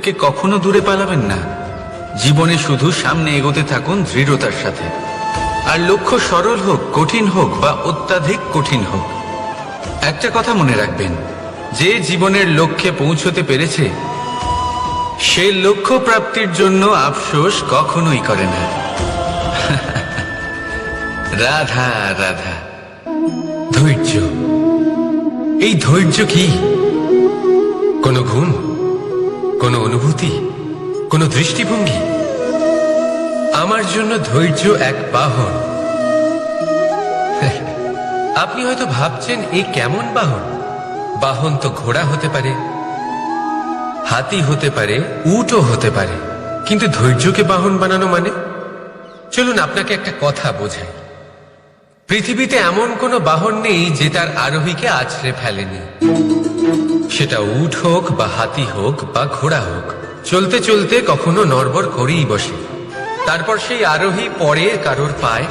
থেকে কখনো দূরে পালাবেন না। জীবনে শুধু সামনে এগোতে থাকুন দৃঢ়তার সাথে। আর লক্ষ্য সরল হোক, কঠিন হোক বা অত্যাধিক কঠিন হোক, একটা কথা মনে রাখবেন, যে জীবনের লক্ষ্যে পৌঁছতে পেরেছে সে লক্ষ্য প্রাপ্তির জন্য আফসোস কখনোই করে না। রাধা রাধা। ধৈর্য। এই ধৈর্য কি? কোনো গুণ, কোনো অনুভূতি, কোনো দৃষ্টিভঙ্গি? আমার জন্য ধৈর্য এক বাহন। আপনি হয়তো ভাবছেন এই কেমন বাহন? বাহন তো ঘোড়া হতে পারে, হাতি হতে পারে, উটও হতে পারে, কিন্তু ধৈর্যকে বাহন বানানো মানে? চলুন আপনাকে একটা কথা বোঝাই। পৃথিবীতে এমন কোনো বাহন নেই যে তার আরোহীকে আছড়ে ফেলেনি। সেটা উট হোক বা হাতি হোক বা ঘোড়া হোক, চলতে চলতে কখনো নড়বড় করেই বসে। তারপর সেই আরোহী পড়ে কারোর পায়,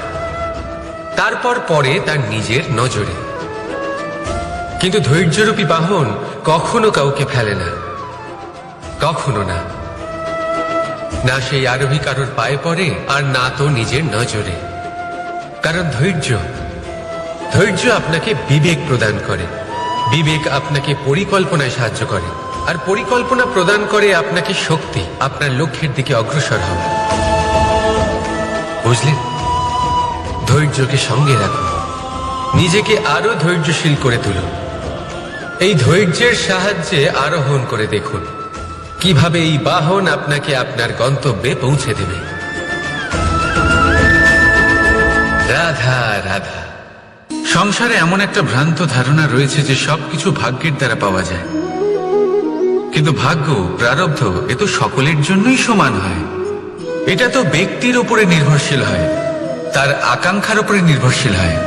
তারপর পড়ে তার নিজের নজরে। কিন্তু ধৈর্যরূপী বাহন কখনো কাউকে ফেলে না, কখনো না। না সেই আরোহী কারোর পায়ে পড়ে, আর না তো নিজের নজরে। কারণ ধৈর্য আপনাকে বিবেক প্রদান করে, বিবেক আপনাকে পরিকল্পনায় সাহায্য করে, আর পরিকল্পনা প্রদান করে আপনাকে শক্তি, আপনার লক্ষ্যের দিকে অগ্রসর হওয়া। বুঝলেন? ধৈর্যকে সঙ্গে রাখুন, নিজেকে আরো ধৈর্যশীল করে তুলুন। এই ধৈর্যের সাহায্যে আরোহণ করে দেখুন কিভাবে এই বাহন আপনাকে আপনার গন্তব্যে পৌঁছে দেবে। রাধা রাধা। সংসারে এমন একটা ভ্রান্ত ধারণা রয়েছে যে সবকিছু ভাগ্যের দ্বারা পাওয়া যায়, কিন্তু ভাগ্য, প্রারব্ধ এ তো সকলের জন্যই সমান হয়। এটা তো ব্যক্তির উপরে নির্ভরশীল হয়, তার আকাঙ্ক্ষার উপরে নির্ভরশীল হয়,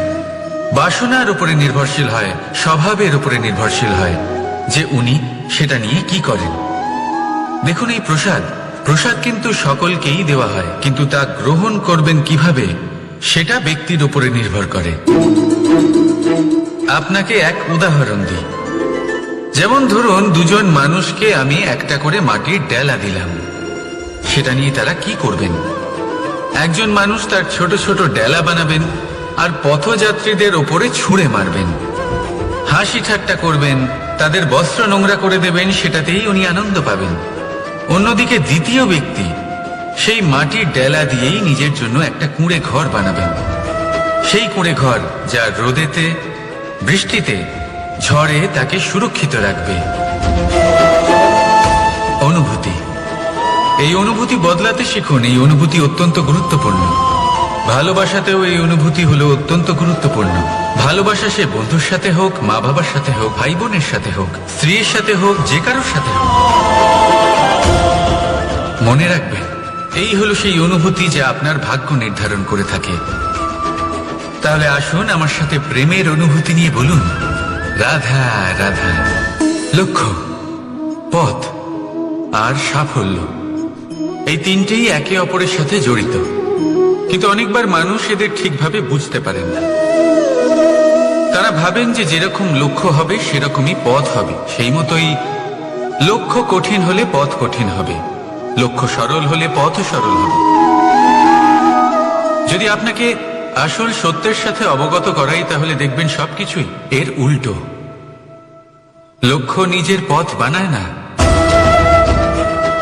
বাসনার উপরে নির্ভরশীল হয়, স্বভাবের উপরে নির্ভরশীল হয় যে উনি সেটা নিয়ে কি করেন। দেখুন, এই প্রসাদ কিন্তু সকলকেই দেওয়া হয়, কিন্তু তা গ্রহণ করবেন কিভাবে সেটা ব্যক্তির উপরে নির্ভর করে। আপনাকে এক উদাহরণ দিই। যেমন ধরুন, দুজন মানুষকে আমি একটা করে মাটির ডেলা দিলাম, সেটা নিয়ে তারা কি করবেন? একজন মানুষ তার ছোট ছোট ডেলা বানাবেন আর পথযাত্রীদের ওপরে ছুঁড়ে মারবেন, হাসি ঠাট্টা করবেন, তাদের বস্ত্র নোংরা করে দেবেন, সেটাতেই উনি আনন্দ পাবেন। অন্যদিকে দ্বিতীয় ব্যক্তি সেই মাটির ডেলা দিয়েই নিজের জন্য একটা কুঁড়ে ঘর বানাবেন। সেই কুঁড়ে ঘর যা রোদেতে, বৃষ্টিতে, ঝড়ে তাকে সুরক্ষিত রাখবে। অনুভূতি। এই অনুভূতি বদলাতে শিখুন। এই অনুভূতি অত্যন্ত গুরুত্বপূর্ণ। ভালোবাসাতেও এই অনুভূতি হলো অত্যন্ত গুরুত্বপূর্ণ। ভালোবাসা সে বন্ধুর সাথে হোক, মা বাবার সাথে হোক, ভাই বোনের সাথে হোক, স্ত্রীর সাথে হোক, যে কারোর সাথে হোক। মনে রাখবেন, এই হলো সেই অনুভূতি যা আপনার ভাগ্য নির্ধারণ করে থাকে। তাহলে আসুন আমার সাথে প্রেমের অনুভূতি নিয়ে বলুন, রাধা রাধা। লক্ষ্য, পথ আর সাফল্য, এই তিনটেই একে অপরের সাথে জড়িত, কিন্তু অনেকবার মানুষ এদের ঠিকভাবে বুঝতে পারেন না। তারা ভাবেন যে যেরকম লক্ষ্য হবে সেরকমই পথ হবে, সেই মতোই লক্ষ্য কঠিন হলে পথ কঠিন হবে, লক্ষ্য সরল হলে পথও সরল হবে। যদি আপনাকে আসল সত্যের সাথে অবগত করাই, তাহলে দেখবেন সবকিছুই এর উল্টো। লক্ষ্য নিজের পথ বানায় না,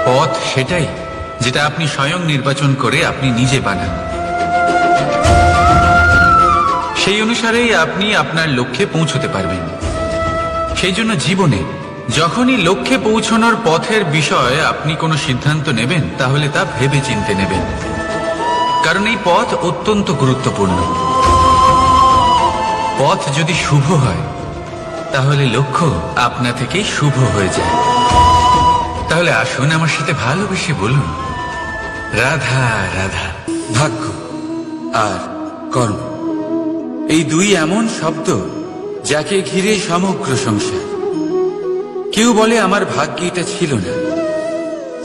পথ সেটাই যেটা আপনি স্বয়ং নির্বাচন করে আপনি নিজে বানান। সেই অনুসারেই আপনি আপনার লক্ষ্যে পৌঁছতে পারবেন। সেই জন্য জীবনে যখনই লক্ষ্যে পৌঁছানোর পথের বিষয়ে আপনি কোনো সিদ্ধান্ত নেবেন, তাহলে তা ভেবে চিন্তে নেবেন, কারণ এই পথ অত্যন্ত গুরুত্বপূর্ণ। পথ যদি শুভ হয়, তাহলে লক্ষ্য আপনা থেকেই শুভ হয়ে যায়। তাহলে আসুন আমার সাথে ভালোবেসে বলুন, রাধা রাধা। ভাগ্য আর কর্ম, এই দুই এমন শব্দ যাকে ঘিরে সমগ্র সংসার। কেউ বলে আমার ভাগ্যে এটা ছিল না,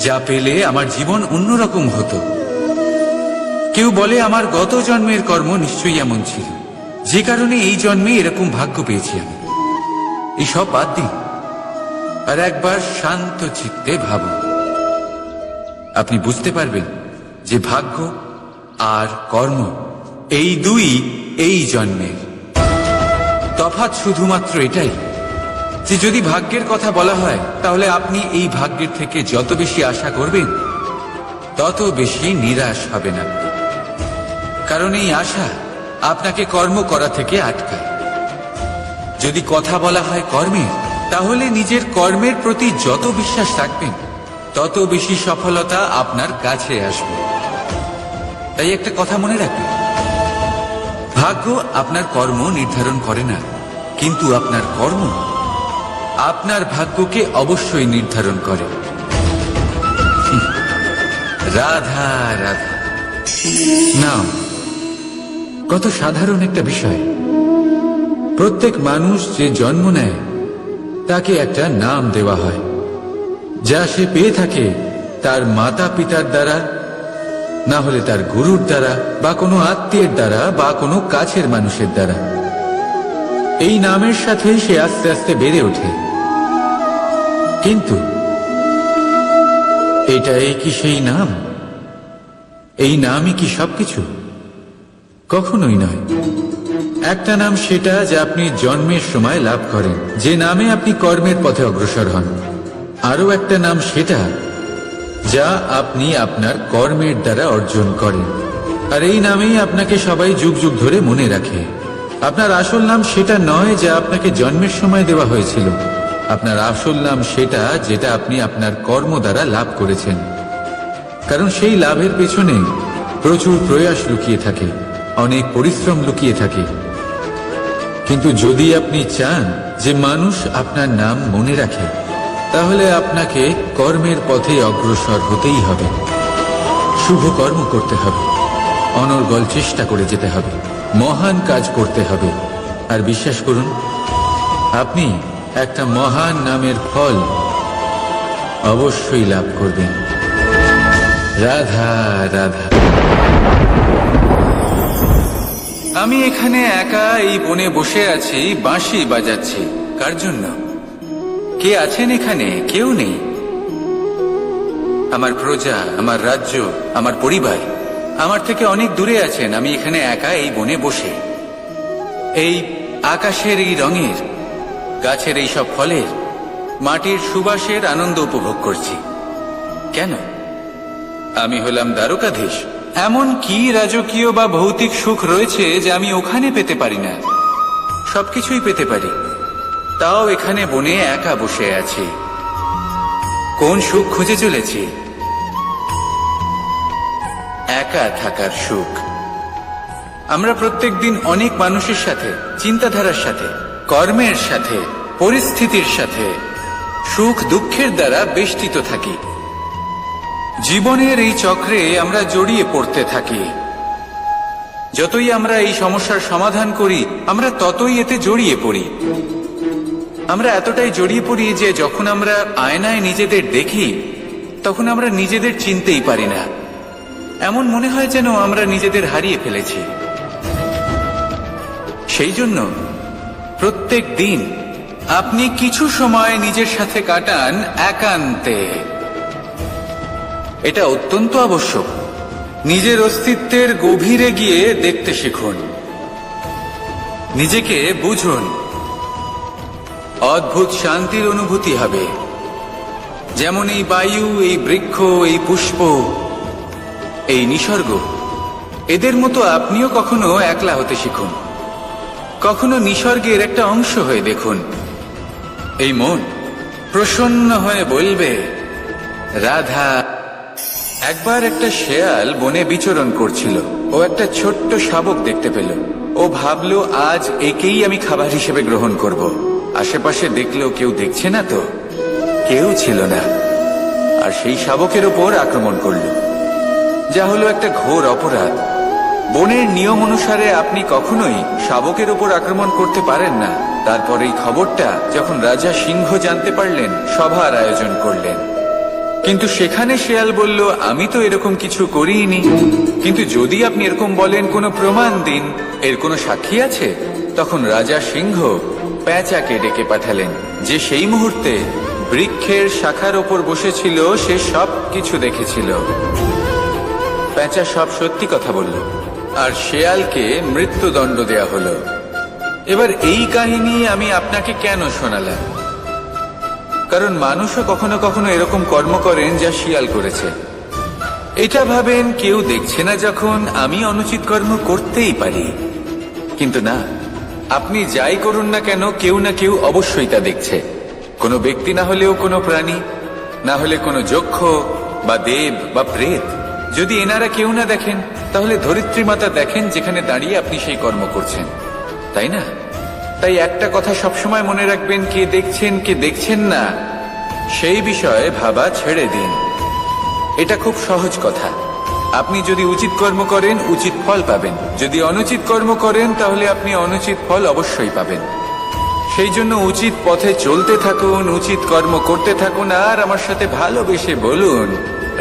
যা পেলে আমার জীবন অন্যরকম হতো। কেউ বলে আমার গত জন্মের কর্ম নিশ্চয়ই এমন ছিল, যে কারণে এই জন্মে এরকম ভাগ্য পেয়েছি আমি। এসব বাদ দিন আর একবার শান্ত চিত্তে ভাবুন, আপনি বুঝতে পারবেন যে ভাগ্য আর কর্ম এই দুই এই জন্মের তফাৎ শুধুমাত্র এটাই যে যদি ভাগ্যের কথা বলা হয় তাহলে আপনি এই ভাগ্যের থেকে যত বেশি আশা করবেন তত বেশি নিরাশ হবেন আপনি। কারণ এই আশা আপনাকে কর্ম করা থেকে আটকায়। যদি কথা বলা হয় কর্মের, তাহলে নিজের কর্মের প্রতি যত বিশ্বাস রাখবেন তত বেশি সফলতা আপনার কাছে আসবে। তাই একটা কথা মনে রাখবেন, ভাগ্য আপনার কর্ম নির্ধারণ করে না, কিন্তু আপনার কর্ম আপনার ভাগ্যকে অবশ্যই নির্ধারণ করে। রাধা রাধা নাম কত সাধারণ একটা বিষয়। প্রত্যেক মানুষ যে জন্ম নেয় তাকে একটা নাম দেওয়া হয়, যা সে পেয়ে থাকে তার মাতা পিতার দ্বারা, না হলে তার গুরুর দ্বারা, বা কোনো আত্মীয়ের দ্বারা, বা কোনো কাছের মানুষের দ্বারা। এই নামের সাথেই সে আস্তে আস্তে বেড়ে ওঠে। কিন্তু এটাই কি সেই নাম? এই নামই কি সবকিছু? কখনোই নয়। একটা নাম সেটা যা আপনি জন্মের সময় লাভ করেন, যে নামে আপনি কর্মের পথে অগ্রসর হন। আরও একটা নাম সেটা যা আপনি আপনার কর্মের দ্বারা অর্জন করেন, আর এই নামেই আপনাকে সবাই যুগ যুগ ধরে মনে রাখে। আপনার আসল নাম সেটা নয় যা আপনাকে জন্মের সময় দেওয়া হয়েছিল। আপনার আসল নাম সেটা যেটা আপনি আপনার কর্ম দ্বারা লাভ করেছেন, কারণ সেই লাভের পেছনে প্রচুর প্রয়াস লুকিয়ে থাকে, অনেক পরিশ্রম লুকিয়ে থাকে। কিন্তু যদি আপনি চান যে মানুষ আপনার নাম মনে রাখে, তাহলে আপনাকে কর্মের পথে অগ্রসর হতেই হবে। শুভ কর্ম করতে হবে, অনর্গল চেষ্টা করে যেতে হবে, মহান কাজ করতে হবে। আর বিশ্বাস করুন, আপনি একটা মহান নামের ফল অবশ্যই লাভ করবেন। রাধা রাধা। আমি এখানে একা এই বনে বসে আছি, বাঁশি বাজাচ্ছি। কার জন্য? কে আছেন এখানে? কেউ নেই। আমার প্রজা, আমার রাজ্য, আমার পরিবার আমার থেকে অনেক দূরে আছেন। আমি এখানে একা এই বনে বসে এই আকাশের এই রঙের, গাছের এই সব ফলের, মাটির সুবাসের আনন্দ উপভোগ করছি। কেন? আমি হলাম দ্বারকাধীশ। এমন কি রাজকীয় বা ভৌতিক সুখ রয়েছে যে আমি ওখানে পেতে পারি না? সবকিছুই পেতে পারি, তাও এখানে বনে একা বসে আছি। কোন সুখ খুঁজে চলেছি? একা থাকার সুখ। আমরা প্রত্যেকদিন অনেক মানুষের সাথে, চিন্তাধারার সাথে, কর্মের সাথে, পরিস্থিতির সাথে, সুখ দুঃখের দ্বারা বেষ্টিত থাকি। জীবনের এই চক্রে আমরা জড়িয়ে পড়তে থাকি। যতই আমরা এই সমস্যার সমাধান করি, আমরা ততই এতে জড়িয়ে পড়ি। আমরা এতটাই জড়িয়ে পড়ি যে যখন আমরা আয়নায় নিজেদের দেখি, তখন আমরা নিজেদের চিনতেই পারি না। এমন মনে হয় যেন আমরা নিজেদের হারিয়ে ফেলেছি। সেই জন্য প্রত্যেক দিন আপনি কিছু সময় নিজের সাথে কাটান একান্তে। এটা অত্যন্ত আবশ্যক। নিজের অস্তিত্বের গভীরে গিয়ে দেখতে শিখুন, নিজেকে বুঝুন। অদ্ভুত শান্তির অনুভূতি হবে। যেমন এই বায়ু, এই বৃক্ষ, এই পুষ্প, এই নিসর্গ, এদের মতো আপনিও কখনো একলা হতে শিখুন। কখনো নিসর্গের একটা অংশ হয়ে দেখুন। এই মন প্রসন্ন হয়ে বলবে রাধা। একবার একটা শেয়াল বনে বিচরণ করছিল। ও একটা ছোট্ট শাবক দেখতে পেল। ও ভাবল, আজ একেই আমি খাবার হিসেবে গ্রহণ করব। আশেপাশে দেখলো কেউ দেখছে না তো, কেউ ছিল না। আর সেই শাবকের ওপর আক্রমণ করল, যা হলো একটা ঘোর অপরাধ। বনের নিয়ম অনুসারে আপনি কখনোই শাবকের ওপর আক্রমণ করতে পারেন না। তারপর এই খবরটা যখন রাজা সিংহ জানতে পারলেন, সভার আয়োজন করলেন। কিন্তু সেখানে শেয়াল বলল, আমি তো এরকম কিছু করিনি। কিন্তু যদি আপনি এরকম বলেন, কোনো প্রমাণ দিন, এর কোনো সাক্ষী আছে? তখন রাজা সিংহ পেঁচাকে ডেকে পাঠালেন, যে সেই মুহূর্তে বৃক্ষের শাখার ওপর বসেছিল সে সব কিছু দেখেছিল। প্যাঁচা সব সত্যি কথা বলল, আর শেয়ালকে মৃত্যুদণ্ড দেয়া হলো। এবার এই কাহিনী আমি আপনাকে কেন শোনালাম? কারণ মানুষও কখনো কখনো এরকম কর্ম করেন যা শিয়াল করেছে। এটা ভাবেন কেউ দেখছে না যখন আমি অনুচিত কর্ম করতেই পারি, কিন্তু না, আপনি যাই করুন না কেন কেউ না কেউ অবশ্যই তা দেখছে। কোনো ব্যক্তি না হলেও কোনো প্রাণী, না হলে কোনো যক্ষ বা দেব বা প্রেত। যদি এনারা কেউ না দেখেন তাহলে ধরিত্রী মাতা দেখেন, যেখানে দাঁড়িয়ে আপনি সেই কর্ম করছেন, তাই না? তাই একটা কথা সবসময় মনে রাখবেন, কে দেখছেন কে দেখছেন না সেই বিষয়ে ভাবা ছেড়ে দিন। এটা খুব সহজ কথা। আপনি যদি উচিত কর্ম করেন উচিত ফল পাবেন, যদি অনুচিত কর্ম করেন তাহলে আপনি অনুচিত ফল অবশ্যই পাবেন। সেই জন্য উচিত পথে চলতে থাকুন, উচিত কর্ম করতে থাকুন, আর আমার সাথে ভালোবেসে বলুন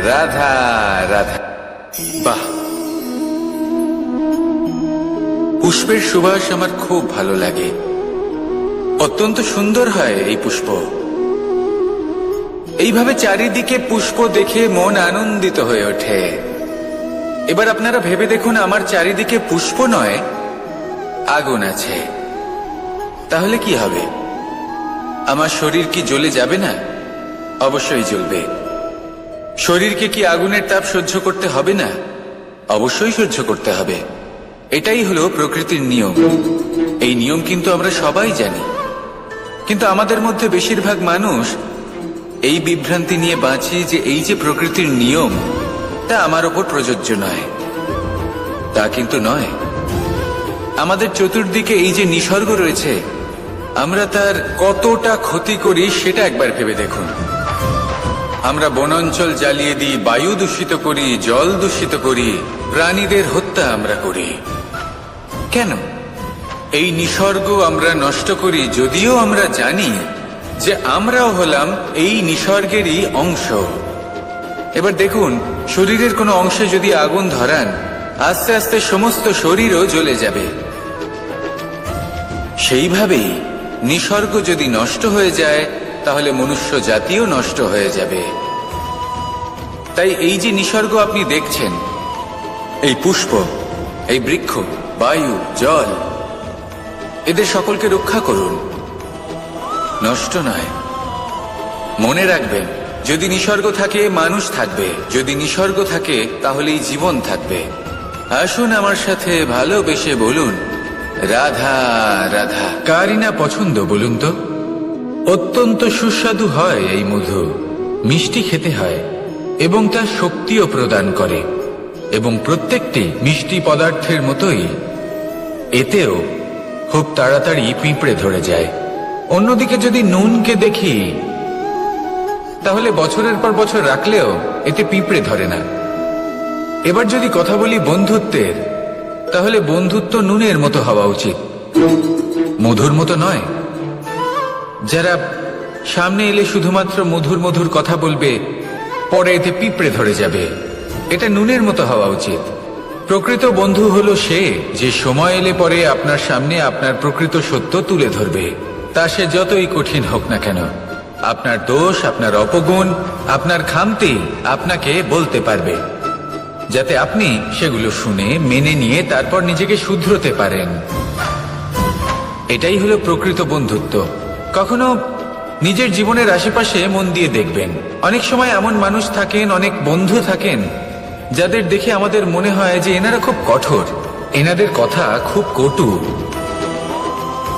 রাধা রাধা। বাহ, পুষ্পের সুবাস আমার খুব ভালো লাগে। অত্যন্ত সুন্দর হয় এই পুষ্প। এইভাবে চারিদিকে পুষ্প দেখে মন আনন্দিত হয়ে ওঠে। এবার আপনারা ভেবে দেখুন, আমার চারিদিকে পুষ্প নয় আগুন আছে, তাহলে কি হবে? আমার শরীর কি জ্বলে যাবে না? অবশ্যই জ্বলবে। শরীরকে কি আগুনের তাপ সহ্য করতে হবে না? অবশ্যই সহ্য করতে হবে। এটাই হলো প্রকৃতির নিয়ম। এই নিয়ম কিন্তু আমরা সবাই জানি, কিন্তু আমাদের মধ্যে বেশিরভাগ মানুষ এই বিভ্রান্তি নিয়ে বাঁচি যে এই যে প্রকৃতির নিয়ম তা আমার ওপর প্রযোজ্য নয়। তা কিন্তু নয়। আমাদের চতুর্দিকে এই যে নিসর্গ রয়েছে, আমরা তার কতটা ক্ষতি করি সেটা একবার ভেবে দেখুন। আমরা বনাঞ্চল জ্বালিয়ে দিই, বায়ু দূষিত করি, জল দূষিত করি, প্রাণীদের হত্যা আমরা করি। কেন? এই নিসর্গ আমরা নষ্ট করি, যদিও আমরা জানি যে আমরাও হলাম এই নিসর্গেরই অংশ। এবার দেখুন, শরীরের কোনো অংশে যদি আগুন ধরান, আস্তে আস্তে সমস্ত শরীরও জ্বলে যাবে। সেইভাবেই নিসর্গ যদি নষ্ট হয়ে যায় তাহলে মনুষ্য জাতিও নষ্ট হয়ে যাবে। তাই এই যে নিসর্গ আপনি দেখছেন, এই পুষ্প, এই বৃক্ষ, বায়ু, জল, এদের সকলকে রক্ষা করুন, নষ্ট নয়। মনে রাখবেন, যদি নিসর্গ থাকে মানুষ থাকবে, যদি নিসর্গ থাকে তাহলেই জীবন থাকবে। আসুন আমার সাথে ভালোবেসে বলুন রাধা রাধা। কারই না পছন্দ বলুন তো? অত্যন্ত সুস্বাদু হয় এই মধু, মিষ্টি খেতে হয় এবং তা শক্তিও প্রদান করে। এবং প্রত্যেকটি মিষ্টি পদার্থের মতোই এতেও খুব তাড়াতাড়ি পিঁপড়ে ধরে যায়। অন্যদিকে যদি নুনকে দেখি, তাহলে বছরের পর বছর রাখলেও এতে পিঁপড়ে ধরে না। এবার যদি কথা বলি বন্ধুত্বের, তাহলে বন্ধুত্ব নুনের মতো হওয়া উচিত, মধুর মতো নয়। যারা সামনে এলে শুধুমাত্র মধুর মধুর কথা বলবে, পরে এতে পিঁপড়ে ধরে যাবে। এটা নুনের মতো হওয়া উচিত। প্রকৃত বন্ধু হলো সে যে সময় এলে পরে আপনার সামনে আপনার প্রকৃত সত্য তুলে ধরবে, তা সে যতই কঠিন হোক না কেন। আপনার দোষ, আপনার অপগুণ, আপনার খামতি আপনাকে বলতে পারবে, যাতে আপনি সেগুলো শুনে মেনে নিয়ে তারপর নিজেকে শুধরোতে পারেন। এটাই হলো প্রকৃত বন্ধুত্ব। কখনো নিজের জীবনের আশেপাশে মন দিয়ে দেখবেন, অনেক সময় এমন মানুষ থাকেন, অনেক বন্ধু থাকেন, যাদের দেখে আমাদের মনে হয় যে এনারা খুব কঠোর, এনাদের কথা খুব কটু।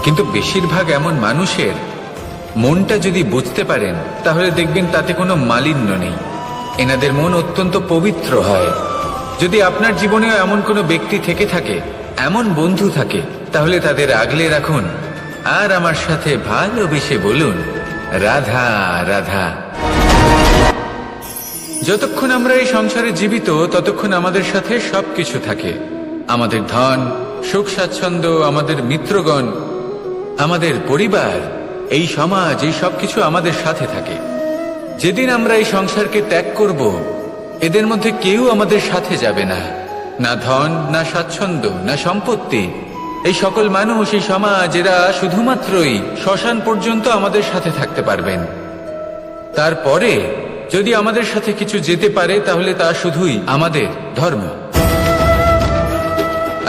কিন্তু বেশিরভাগ এমন মানুষের মনটা যদি বুঝতে পারেন, তাহলে দেখবেন তাতে কোনো মালিন্য নেই। এনাদের মন অত্যন্ত পবিত্র হয়। যদি আপনার জীবনেও এমন কোনো ব্যক্তি থেকে থাকে, এমন বন্ধু থাকে, তাহলে তাদের আগলে রাখুন আর আমার সাথে ভালোবেসে বলুন রাধা রাধা। যতক্ষণ আমরা এই সংসারে জীবিত, ততক্ষণ আমাদের সাথে সবকিছু থাকে। আমাদের ধন, সুখ স্বাচ্ছন্দ্য, আমাদের মিত্রগণ, আমাদের পরিবার, এই সমাজ, এই সবকিছু আমাদের সাথে থাকে। যেদিন আমরা এই সংসারকে ত্যাগ করব, এদের মধ্যে কেউ আমাদের সাথে যাবে না। না ধন, না স্বাচ্ছন্দ্য, না সম্পত্তি। এই সকল মানুষ, এই সমাজ, এরা শুধুমাত্রই শ্মশান পর্যন্ত আমাদের সাথে থাকতে পারবেন। তারপরে যদি আমাদের সাথে কিছু যেতে পারে তাহলে তা শুধুই আমাদের ধর্ম।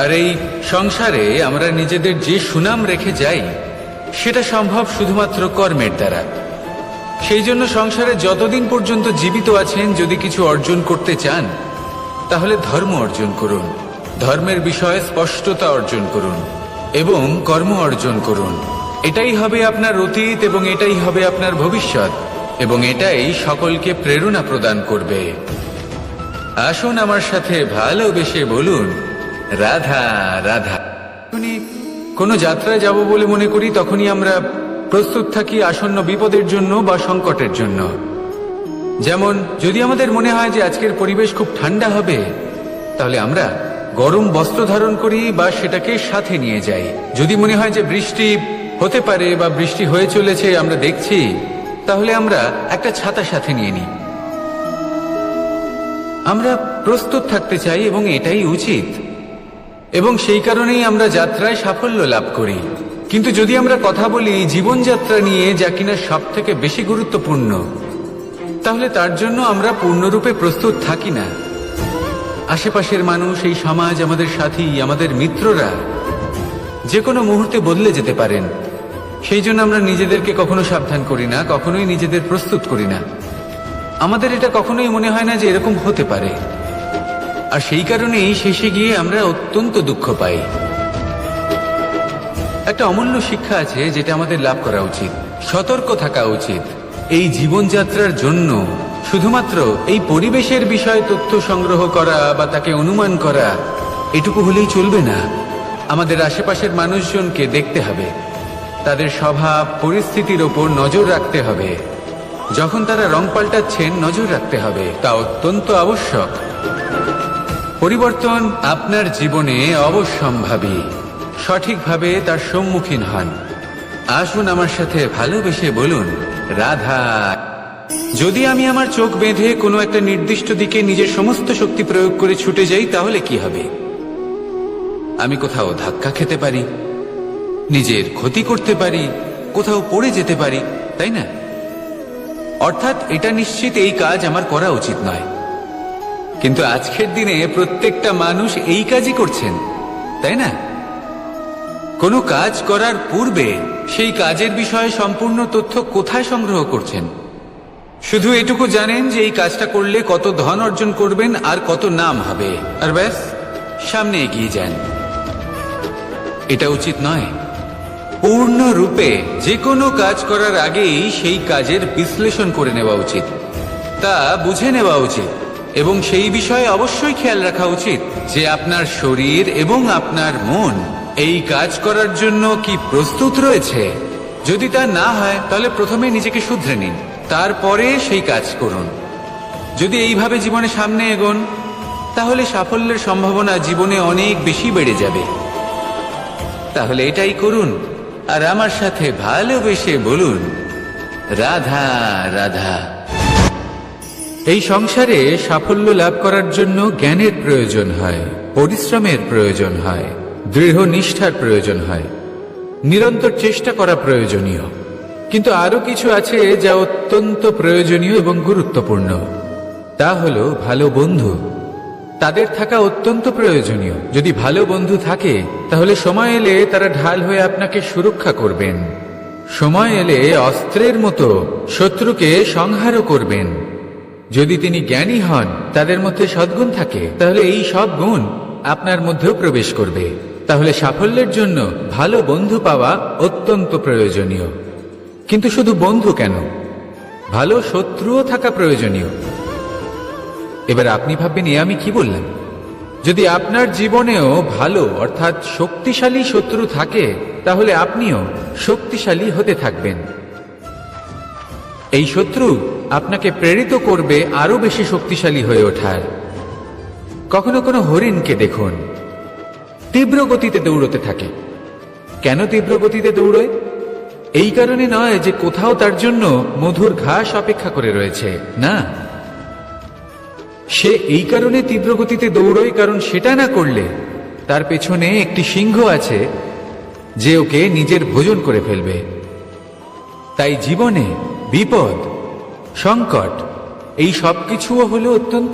আর এই সংসারে আমরা নিজেদের যে সুনাম রেখে যাই সেটা সম্ভব শুধুমাত্র কর্মের দ্বারা। সেই জন্য সংসারে যতদিন পর্যন্ত জীবিত আছেন, যদি কিছু অর্জন করতে চান তাহলে ধর্ম অর্জন করুন, ধর্মের বিষয়ে স্পষ্টতা অর্জন করুন এবং কর্ম অর্জন করুন। এটাই হবে আপনার অতীত এবং এটাই হবে আপনার ভবিষ্যৎ, এবং এটাই সকলকে প্রেরণা প্রদান করবে। আসুন আমার সাথে ভালোবেসে বলুন, রাধা রাধা। যখনই কোনো যাত্রায় যাব বলে মনে করি তখনই আমরা প্রস্তুত থাকি আসন্ন বিপদের জন্য বা সংকটের জন্য। যেমন যদি আমাদের মনে হয় যে আজকের পরিবেশ খুব ঠান্ডা হবে, তাহলে আমরা গরম বস্ত্র ধারণ করি বা সেটাকে সাথে নিয়ে যাই। যদি মনে হয় যে বৃষ্টি হতে পারে বা বৃষ্টি হয়ে চলেছে আমরা দেখছি, তাহলে আমরা একটা ছাতা সাথে নিয়ে নিই। আমরা প্রস্তুত থাকতে চাই এবং এটাই উচিত, এবং সেই কারণেই আমরা যাত্রায় সাফল্য লাভ করি। কিন্তু যদি আমরা কথা বলি জীবনযাত্রা নিয়ে, যা কিনা সব থেকে বেশি গুরুত্বপূর্ণ, তাহলে তার জন্য আমরা পূর্ণরূপে প্রস্তুত থাকি না। আশেপাশের মানুষ, এই সমাজ, আমাদের সাথী, আমাদের মিত্ররা যে কোনো মুহূর্তে বদলে যেতে পারেন। সেই জন্য আমরা নিজেদেরকে কখনো সাবধান করি না, কখনোই নিজেদের প্রস্তুত করি না। আমাদের এটা কখনোই মনে হয় না যে এরকম হতে পারে, আর সেই কারণেই শেষে গিয়ে আমরা অত্যন্ত দুঃখ পাই। একটা অমূল্য শিক্ষা আছে যেটা আমাদের লাভ করা উচিত, সতর্ক থাকা উচিত। এই জীবনযাত্রার জন্য শুধুমাত্র এই পরিবেশের বিষয়ে তথ্য সংগ্রহ করা বা তাকে অনুমান করা এটুকু হলেই চলবে না। আমাদের আশেপাশের মানুষজনকে দেখতে হবে, তাদের স্বভাব পরিস্থিতির ওপর নজর রাখতে হবে। যখন তারা রং পাল্টাচ্ছেন নজর রাখতে হবে, তা অত্যন্ত আবশ্যক। পরিবর্তন আপনার জীবনে অবশ্যম্ভাবী, সঠিকভাবে তার সম্মুখীন হন। আসুন আমার সাথে ভালোবেসে বলুন, রাধা। যদি আমি আমার চোখ বেঁধে কোনো একটা নির্দিষ্ট দিকে নিজের সমস্ত শক্তি প্রয়োগ করে ছুটে যাই, তাহলে কি হবে? আমি কোথাও ধাক্কা খেতে পারি, নিজের ক্ষতি করতে পারি, কোথাও পড়ে যেতে পারি, তাই না? অর্থাৎ এটা নিশ্চিত এই কাজ আমার করা উচিত নয়। কিন্তু আজকের দিনে প্রত্যেকটা মানুষ এই কাজই করছেন, তাই না? কোনো কাজ করার পূর্বে সেই কাজের বিষয়ে সম্পূর্ণ তথ্য কোথায় সংগ্রহ করছেন? শুধু এটুকু জানেন যে এই কাজটা করলে কত ধন অর্জন করবেন আর কত নাম হবে, আর ব্যাস সামনে এগিয়ে যান। এটা উচিত নয়। পূর্ণরূপে যে কোনো কাজ করার আগেই সেই কাজের বিশ্লেষণ করে নেওয়া উচিত, তা বুঝে নেওয়া উচিত, এবং সেই বিষয়ে অবশ্যই খেয়াল রাখা উচিত যে আপনার শরীর এবং আপনার মন এই কাজ করার জন্য কি প্রস্তুত রয়েছে। যদি তা না হয় তাহলে প্রথমে নিজেকে শুধরে নিন, তারপরে সেই কাজ করুন। যদি এইভাবে জীবনে সামনে এগোন, তাহলে সাফল্যের সম্ভাবনা জীবনে অনেক বেশি বেড়ে যাবে। তাহলে এটাই করুন, আর আমার সাথে ভালোবেসে বলুন, রাধা রাধা। এই সংসারে সাফল্য লাভ করার জন্য জ্ঞানের প্রয়োজন হয়, পরিশ্রমের প্রয়োজন হয়, দৃঢ় নিষ্ঠার প্রয়োজন হয়, নিরন্তর চেষ্টা করা প্রয়োজনীয়। কিন্তু আরো কিছু আছে যা অত্যন্ত প্রয়োজনীয় এবং গুরুত্বপূর্ণ। তা হলো ভালো বন্ধু। তাদের থাকা অত্যন্ত প্রয়োজনীয়। যদি ভালো বন্ধু থাকে তাহলে সময় এলে তারা ঢাল হয়ে আপনাকে সুরক্ষা করবেন। সময় এলে অস্ত্রের মতো শত্রুকে সংহারও করবেন। যদি তিনি জ্ঞানী হন, তাদের মধ্যে সদ্গুণ থাকে, তাহলে এই সব গুণ আপনার মধ্যেও প্রবেশ করবে। তাহলে সাফল্যের জন্য ভালো বন্ধু পাওয়া অত্যন্ত প্রয়োজনীয়। কিন্তু শুধু বন্ধু কেন, ভালো শত্রুও থাকা প্রয়োজনীয়। এবার আপনি ভাববেন, এ আমি কি বললাম? যদি আপনার জীবনেও ভালো অর্থাৎ শক্তিশালী শত্রু থাকে, তাহলে আপনিও শক্তিশালী হতে থাকবেন। এই শত্রু আপনাকে প্রেরিত করবে আরো বেশি শক্তিশালী হয়ে ওঠার। কখনো কোনো হরিণকে দেখুন, তীব্র গতিতে দৌড়তে থাকে। কেন তীব্র গতিতে দৌড়য়? এই কারণে নয় যে কোথাও তার জন্য মধুর ঘাস অপেক্ষা করে রয়েছে, না। সে এই কারণে তীব্র গতিতে দৌড়য় কারণ সেটা না করলে তার পেছনে একটি সিংহ আছে যে ওকে নিজের ভোজন করে ফেলবে। তাই জীবনে বিপদ সংকট, এই সব কিছুও হলো অত্যন্ত